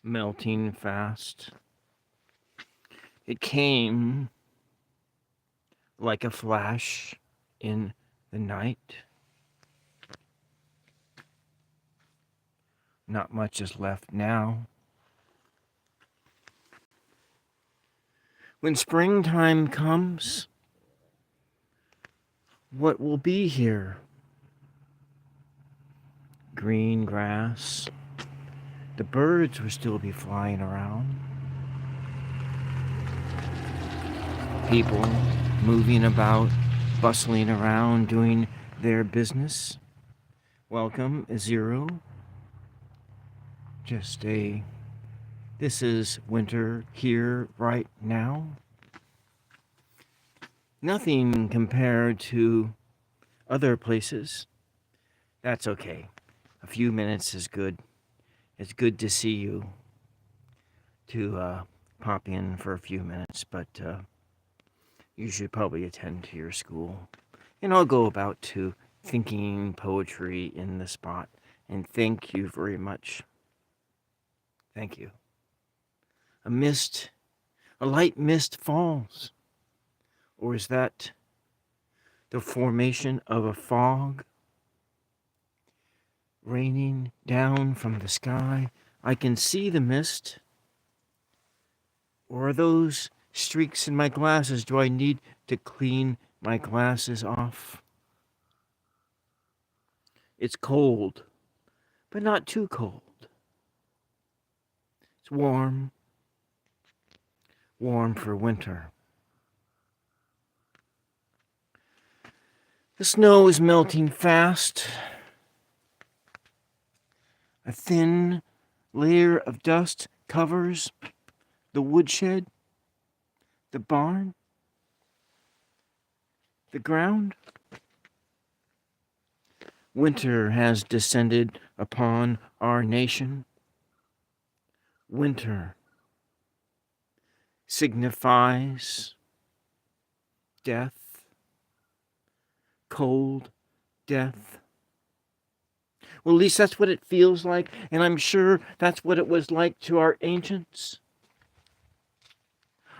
melting fast. It came like a flash in the night. Not much is left now. When springtime comes, what will be here? Green grass. The birds will still be flying around. People moving about, bustling around, doing their business. Welcome, Zero. This is winter here right now. Nothing compared to other places. That's okay. A few minutes is good. It's good to see you. To pop in for a few minutes, but you should probably attend to your school. And I'll go about to thinking poetry in the spot. And thank you very much. Thank you. A light mist falls. Or is that the formation of a fog raining down from the sky? I can see the mist. Or are those streaks in my glasses? Do I need to clean my glasses off? It's cold, but not too cold. It's warm for winter. The snow is melting fast. A thin layer of dust covers the woodshed, the barn, the ground. Winter has descended upon our nation. Winter signifies death, cold death. Well, at least that's what it feels like, and I'm sure that's what it was like to our ancients.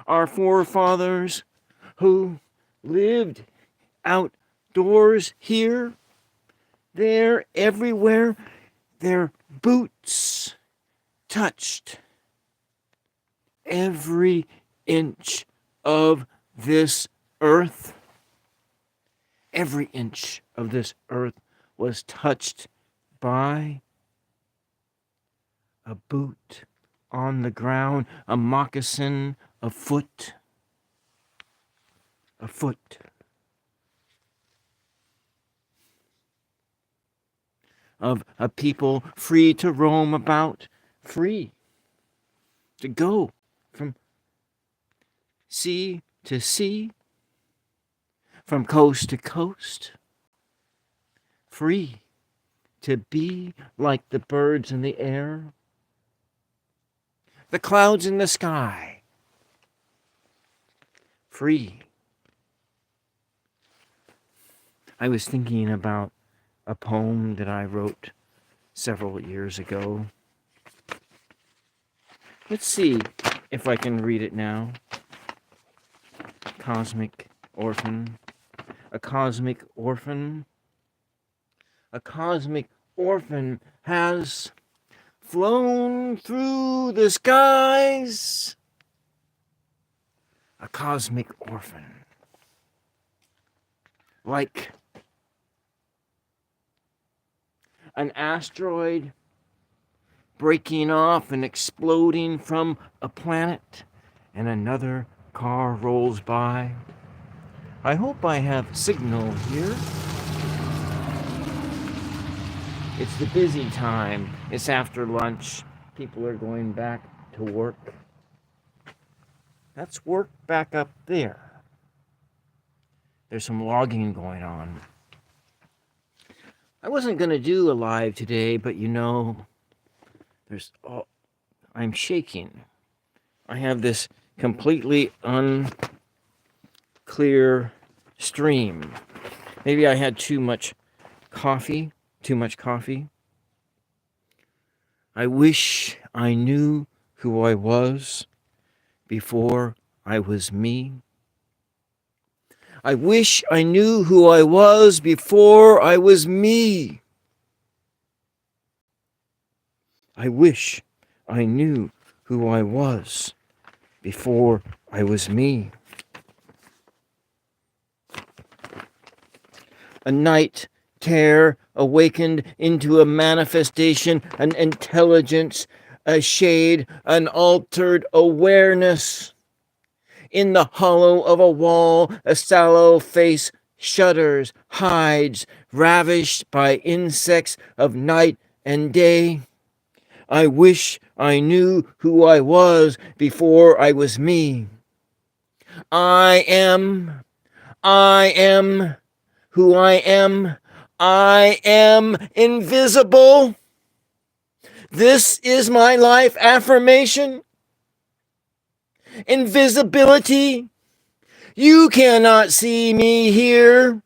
Our forefathers who lived outdoors here, there, everywhere, their boots touched every inch of this earth. Every inch of this earth was touched by a boot on the ground, a moccasin, a foot. Of a people free to roam about, free to go from sea to sea, from coast to coast, free to be like the birds in the air, the clouds in the sky, free. I was thinking about a poem that I wrote several years ago. Let's see if I can read it now. Cosmic orphan. A cosmic orphan. A cosmic orphan has flown through the skies. A cosmic orphan. Like an asteroid breaking off and exploding from a planet, and another car rolls by. I hope I have signal here. It's the busy time. It's after lunch. People are going back to work. That's work back up there. There's some logging going on. I wasn't going to do a live today, but I'm shaking. I have this completely unclear stream. Maybe I had too much coffee. I wish I knew who I was before I was me. I wish I knew who I was before I was me. I wish I knew who I was before I was me. A night terror awakened into a manifestation, an intelligence, a shade, an altered awareness. In the hollow of a wall, a sallow face shudders, hides, ravished by insects of night and day. I wish I knew who I was before I was me. I am who I am. I am invisible. This is my life affirmation. Invisibility. You cannot see me here.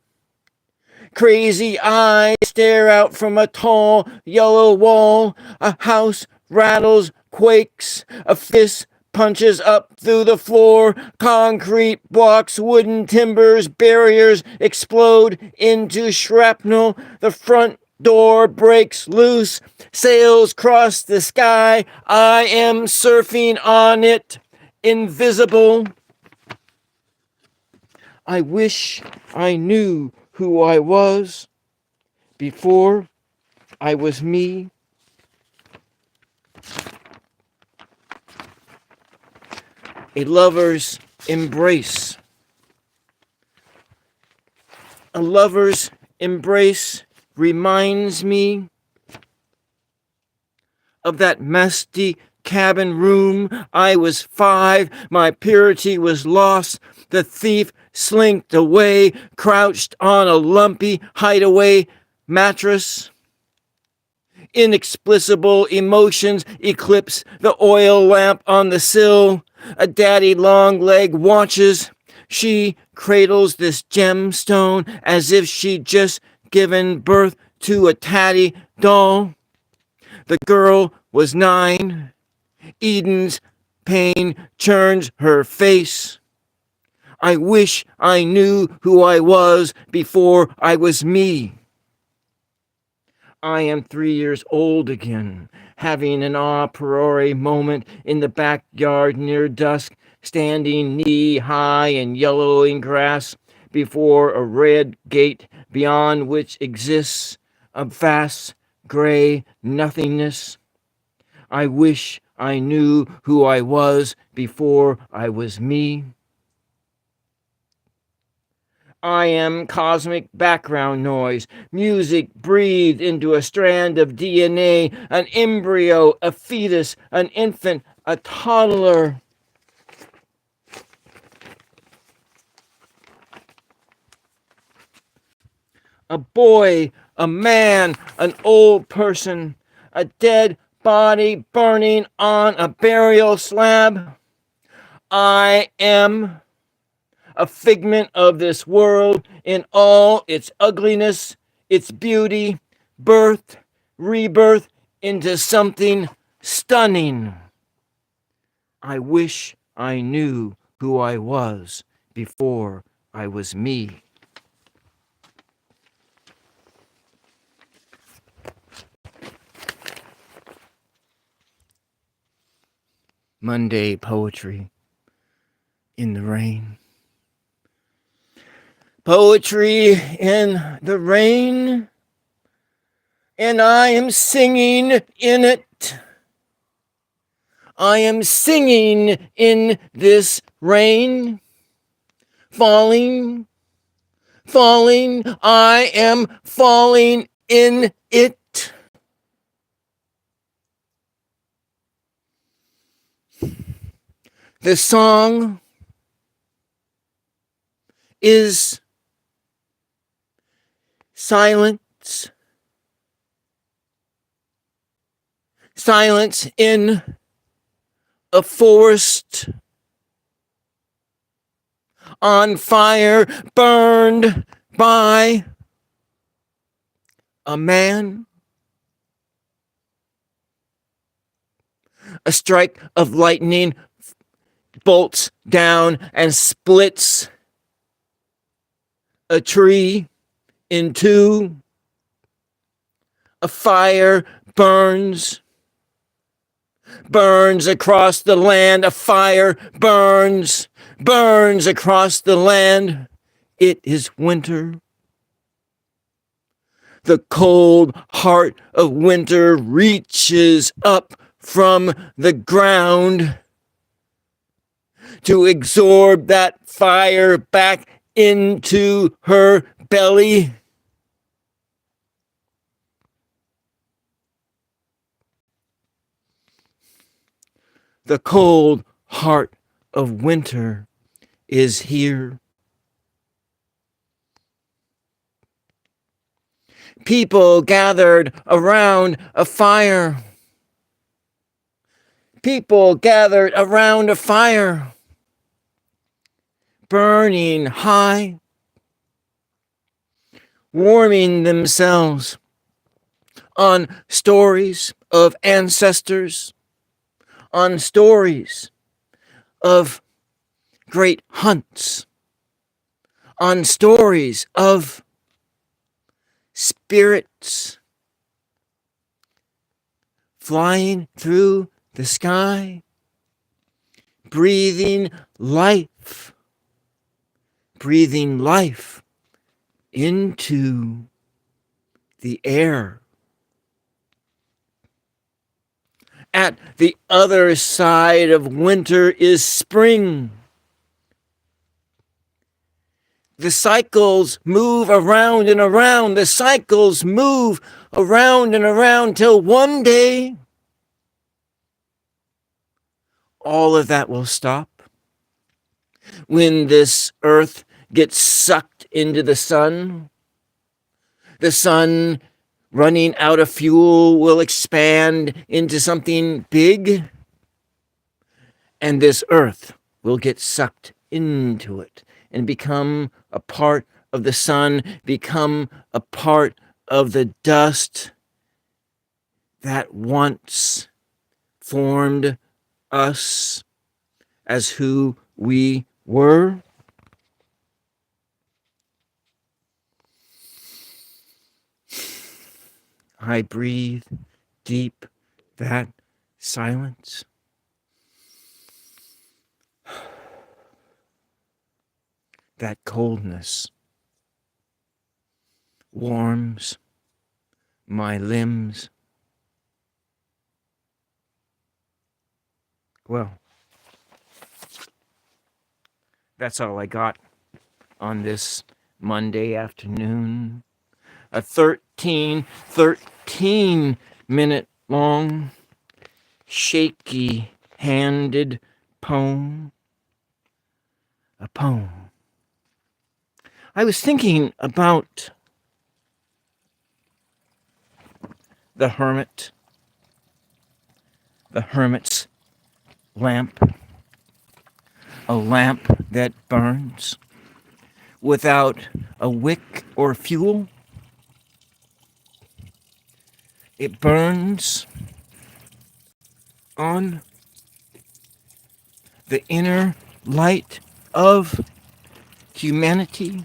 Crazy eyes stare out from a tall yellow wall. A house rattles, quakes. A fist punches up through the floor. Concrete blocks, wooden timbers, barriers explode into shrapnel. The front door breaks loose. Sails cross the sky. I am surfing on it. Invisible. I wish I knew who I was before I was me. A lover's embrace. A lover's embrace reminds me of that musty cabin room. I was 5, my purity was lost. The thief slinked away, crouched on a lumpy hideaway mattress. Inexplicable emotions eclipse the oil lamp on the sill. A daddy long leg watches. She cradles this gemstone as if she'd just given birth to a tatty doll. The girl was 9. Eden's pain churns her face. I wish I knew who I was before I was me. I am 3 years old again, having an a priori moment in the backyard near dusk, standing knee-high in yellowing grass before a red gate beyond which exists a vast gray nothingness. I wish I knew who I was before I was me. I am cosmic background noise, music breathed into a strand of DNA, an embryo, a fetus, an infant, a toddler. A boy, a man, an old person, a dead body burning on a burial slab. I am a figment of this world in all its ugliness, its beauty, birth, rebirth into something stunning. I wish I knew who I was before I was me. Monday poetry in the rain. Poetry in the rain, and I am singing in it. I am singing in this rain, falling, falling, I am falling in it. The song is silence. Silence in a forest, on fire, burned by a man. A strike of lightning bolts down and splits a tree in two. A fire burns across the land. A fire burns across the land. It is winter. The cold heart of winter reaches up from the ground to absorb that fire back into her belly. The cold heart of winter is here. People gathered around a fire. People gathered around a fire, burning high, warming themselves on stories of ancestors, on stories of great hunts, on stories of spirits flying through the sky, breathing life into the air. At the other side of winter is spring. The cycles move around and around. The cycles move around and around till one day all of that will stop. When this earth gets sucked into the sun running out of fuel will expand into something big, and this earth will get sucked into it and become a part of the sun, become a part of the dust that once formed us as who we were. I breathe deep that silence. That coldness warms my limbs. Well, that's all I got on this Monday afternoon. A 13 minute long, shaky handed poem. A poem. I was thinking about the hermit's lamp, a lamp that burns without a wick or fuel. It burns on the inner light of humanity.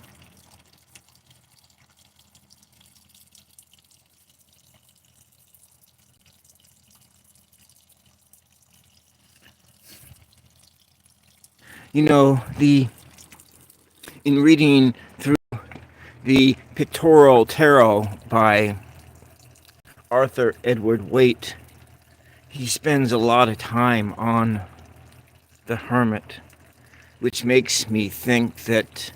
You know, in reading through the Pictorial Tarot by Arthur Edward Waite, he spends a lot of time on the hermit, which makes me think that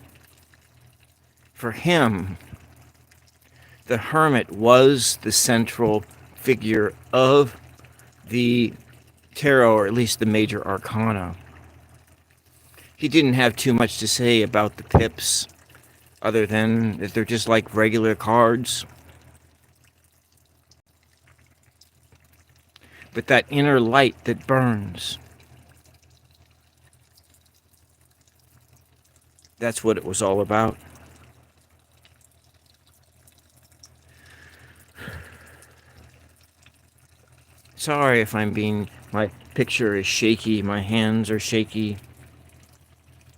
for him, the hermit was the central figure of the tarot, or at least the major arcana. He didn't have too much to say about the pips, other than that they're just like regular cards. But that inner light that burns, that's what it was all about. Sorry if I'm being My picture is shaky. My hands are shaky.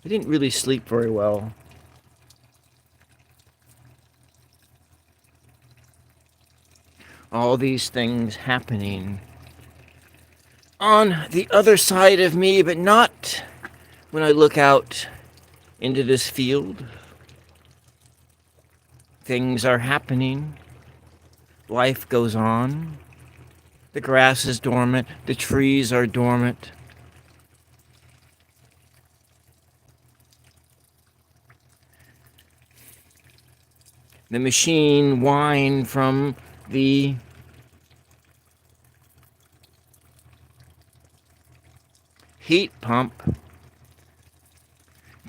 I didn't really sleep very well. All these things happening on the other side of me, but not when I look out into this field. Things are happening. Life goes on. The grass is dormant. The trees are dormant. The machine whine from the heat pump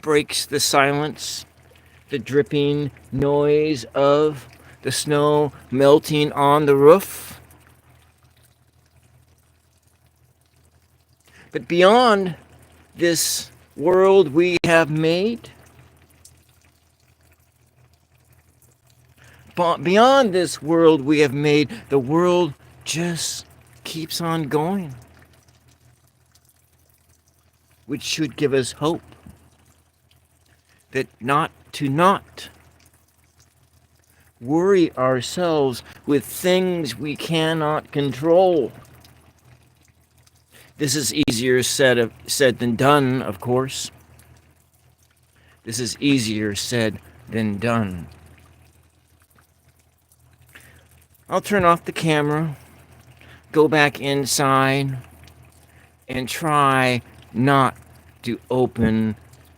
breaks the silence, the dripping noise of the snow melting on the roof. But beyond this world we have made, beyond this world we have made, the world just keeps on going, which should give us hope that not worry ourselves with things we cannot control. This is easier said than done, of course. This is easier said than done. I'll turn off the camera, go back inside, and try not to open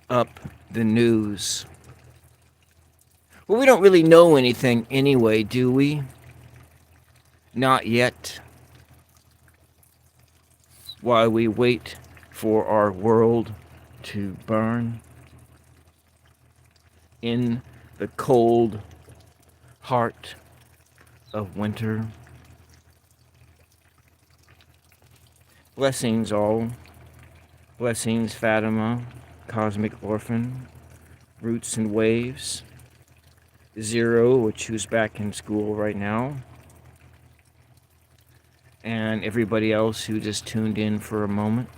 up the news. Well, we don't really know anything anyway, do we? Not yet. While we wait for our world to burn in the cold heart of winter. Blessings all. Blessings Fatima, Cosmic Orphan, Roots and Waves, Zero, which who's back in school right now, and everybody else who just tuned in for a moment.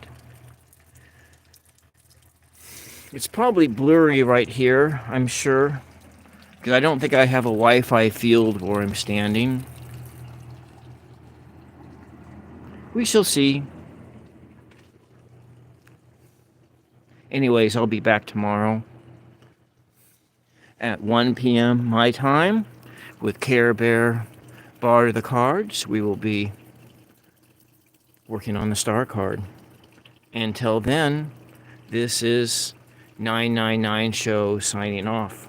It's probably blurry right here, I'm sure, because I don't think I have a Wi-Fi field where I'm standing. We shall see. Anyways, I'll be back tomorrow at 1 p.m. my time with Care Bear Bar the Cards. We will be working on the star card. Until then, this is 999 Show signing off.